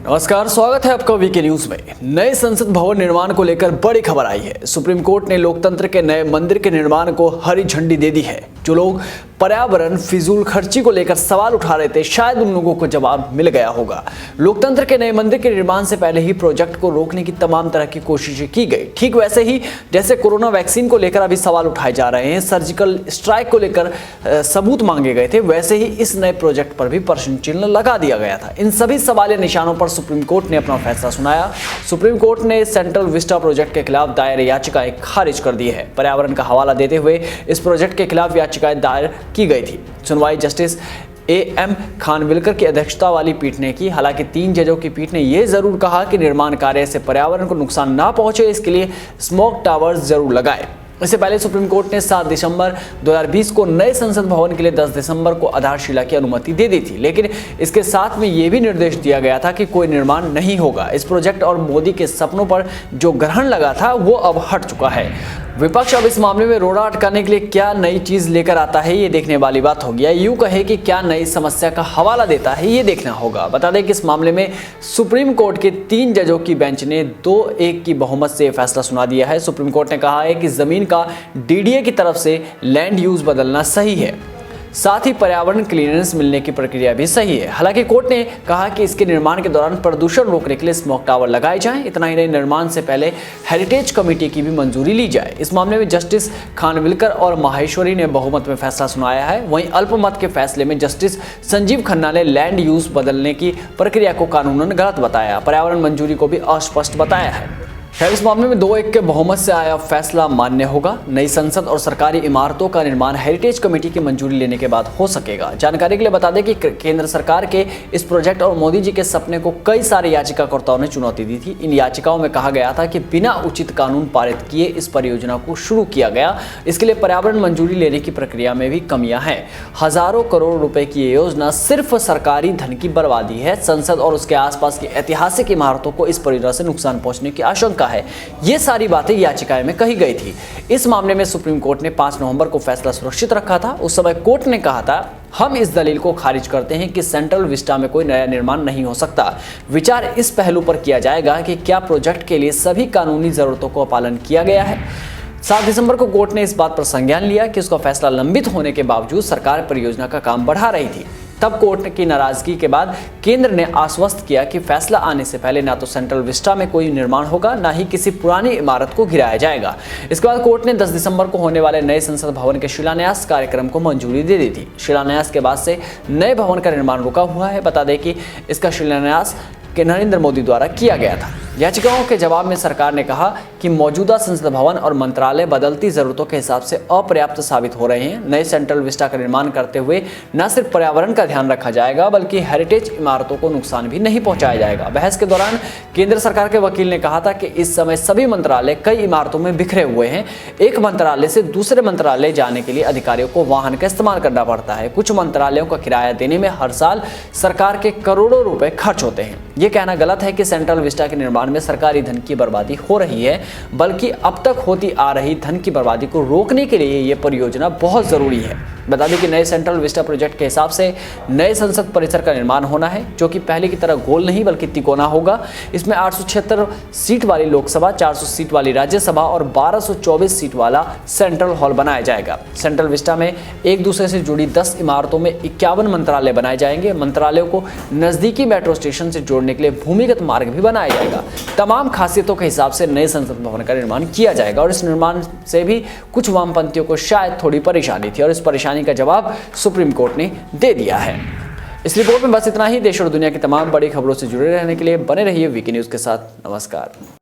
नमस्कार, स्वागत है आपका वीके न्यूज में। नए संसद भवन निर्माण को लेकर बड़ी खबर आई है। सुप्रीम कोर्ट ने लोकतंत्र के नए मंदिर के निर्माण को हरी झंडी दे दी है। जो लोग पर्यावरण फिजूल खर्ची को लेकर सवाल उठा रहे थे, शायद उन लोगों को जवाब मिल गया होगा। लोकतंत्र के नए मंदिर के निर्माण से पहले ही प्रोजेक्ट को रोकने की तमाम तरह की कोशिशें की गई। ठीक वैसे ही जैसे कोरोना वैक्सीन को लेकर अभी सवाल उठाए जा रहे हैं, सर्जिकल स्ट्राइक को लेकर सबूत मांगे गए थे, वैसे ही इस नए प्रोजेक्ट पर भी प्रश्न चिन्ह लगा दिया गया था। इन सभी सवालिया निशानों पर सुप्रीम कोर्ट ने अपना फैसला सुनाया। सुप्रीम कोर्ट ने सेंट्रल विस्टा प्रोजेक्ट के खिलाफ दायर याचिकाएं खारिज कर दी है। पर्यावरण का हवाला देते हुए इस प्रोजेक्ट के खिलाफ याचिकाएं दायर की गई थी। सुनवाई जस्टिस एएम खानविलकर की अध्यक्षता वाली पीठ ने की। हालांकि 3 जजों की पीठ ने यह जरूर कहा कि निर्माण कार्य से पर्यावरण को नुकसान ना पहुंचे, इसके लिए स्मोक टावर्स जरूर लगाए। इससे पहले सुप्रीम कोर्ट ने 7 दिसंबर 2020 को नए संसद भवन के लिए 10 दिसंबर को आधारशिला की अनुमति दे दी थी, लेकिन इसके साथ में यह भी निर्देश दिया गया था कि कोई निर्माण नहीं होगा। इस प्रोजेक्ट और मोदी के सपनों पर जो ग्रहण लगा था वो अब हट चुका है। विपक्ष अब इस मामले में रोड़ा अटकाने के लिए क्या नई चीज लेकर आता है, ये देखने वाली बात होगी। यूं कहे कि क्या नई समस्या का हवाला देता है, ये देखना होगा। बता दें कि इस मामले में सुप्रीम कोर्ट के 3 जजों की बेंच ने 2-1 की बहुमत से फैसला सुना दिया है। सुप्रीम कोर्ट ने कहा है कि जमीन का डीडीए की तरफ से लैंड यूज बदलना सही है, साथ ही पर्यावरण क्लीयरेंस मिलने की प्रक्रिया भी सही है। हालांकि कोर्ट ने कहा कि इसके निर्माण के दौरान प्रदूषण रोकने के लिए स्मोक टावर लगाए जाएं। इतना ही नहीं, निर्माण से पहले हेरिटेज कमेटी की भी मंजूरी ली जाए। इस मामले में जस्टिस खानविलकर और माहेश्वरी ने बहुमत में फैसला सुनाया है। वहीं अल्पमत के फैसले में जस्टिस संजीव खन्ना ने लैंड यूज बदलने की प्रक्रिया को कानूनन गलत बताया। पर्यावरण मंजूरी को भी अस्पष्ट बताया है। खैर, इस मामले में 2-1 के बहुमत से आया फैसला मान्य होगा। नई संसद और सरकारी इमारतों का निर्माण हेरिटेज कमेटी की मंजूरी लेने के बाद हो सकेगा। जानकारी के लिए बता दें कि केंद्र सरकार के इस प्रोजेक्ट और मोदी जी के सपने को कई सारे याचिकाकर्ताओं ने चुनौती दी थी। इन याचिकाओं में कहा गया था कि बिना उचित कानून पारित किए इस परियोजना को शुरू किया गया। इसके लिए पर्यावरण मंजूरी लेने की प्रक्रिया में भी कमियां हैं। हजारों करोड़ रुपए की ये योजना सिर्फ सरकारी धन की बर्बादी है। संसद और उसके आसपास की ऐतिहासिक इमारतों को इस परियोजना से नुकसान पहुंचने की आशंका है। ये सारी बातें याचिकाएं में कही गई थी। इस मामले में सुप्रीम कोर्ट ने 5 नवंबर को फैसला सुरक्षित रखा था। उस समय कोर्ट ने कहा था, हम इस दलील को खारिज करते हैं कि सेंट्रल विस्टा में कोई नया निर्माण नहीं हो सकता। विचार इस पहलू पर किया जाएगा कि क्या प्रोजेक्ट के लिए सभी कानूनी जरूरतों का पालन किया गया है। 7 दिसंबर को कोर्ट ने इस बात पर संज्ञान लिया कि उसका फैसला लंबित होने के बावजूद सरकार परियोजना का काम बढ़ा रही थी। तब कोर्ट की नाराजगी के बाद केंद्र ने आश्वस्त किया कि फैसला आने से पहले ना तो सेंट्रल विस्टा में कोई निर्माण होगा, ना ही किसी पुरानी इमारत को गिराया जाएगा। इसके बाद कोर्ट ने 10 दिसंबर को होने वाले नए संसद भवन के शिलान्यास कार्यक्रम को मंजूरी दे दी थी। शिलान्यास के बाद से नए भवन का निर्माण रुका हुआ है। बता दें कि इसका शिलान्यास नरेंद्र मोदी द्वारा किया गया था। याचिकाओं के जवाब में सरकार ने कहा कि मौजूदा संसद भवन और मंत्रालय बदलती जरूरतों के हिसाब से अपर्याप्त साबित हो रहे हैं। नए सेंट्रल विस्टा का निर्माण करते हुए न सिर्फ पर्यावरण का ध्यान रखा जाएगा, बल्कि हेरिटेज इमारतों को नुकसान भी नहीं पहुंचाया जाएगा। बहस के दौरान केंद्र सरकार के वकील ने कहा था कि इस समय सभी मंत्रालय कई इमारतों में बिखरे हुए हैं। एक मंत्रालय से दूसरे मंत्रालय जाने के लिए अधिकारियों को वाहन का इस्तेमाल करना पड़ता है। कुछ मंत्रालयों का किराया देने में हर साल सरकार के करोड़ों रुपए खर्च होते हैं। ये कहना गलत है कि सेंट्रल विस्टा के निर्माण में सरकारी धन की बर्बादी हो रही है, बल्कि अब तक होती आ रही धन की बर्बादी को रोकने के लिए ये परियोजना बहुत जरूरी है। बता दें कि नए सेंट्रल विस्टा प्रोजेक्ट के हिसाब से नए संसद परिसर का निर्माण होना है, जो कि पहले की तरह गोल नहीं बल्कि तिकोना होगा। इसमें 876 सीट वाली लोकसभा, 400 सीट वाली राज्यसभा और 1224 सीट वाला सेंट्रल हॉल बनाया जाएगा। सेंट्रल विस्टा में एक दूसरे से जुड़ी 10 इमारतों में 51 मंत्रालय बनाए जाएंगे। मंत्रालयों को नजदीकी मेट्रो स्टेशन से जोड़ने के लिए भूमिगत मार्ग भी बनाया जाएगा। तमाम खासियतों के हिसाब से नए संसद भवन का निर्माण किया जाएगा और इस निर्माण से भी कुछ वामपंथियों को शायद थोड़ी परेशानी थी और इस परेशानी का जवाब सुप्रीम कोर्ट ने दे दिया है। इस रिपोर्ट में बस इतना ही। देश और दुनिया की तमाम बड़ी खबरों से जुड़े रहने के लिए बने रहिए वीके न्यूज के साथ। नमस्कार।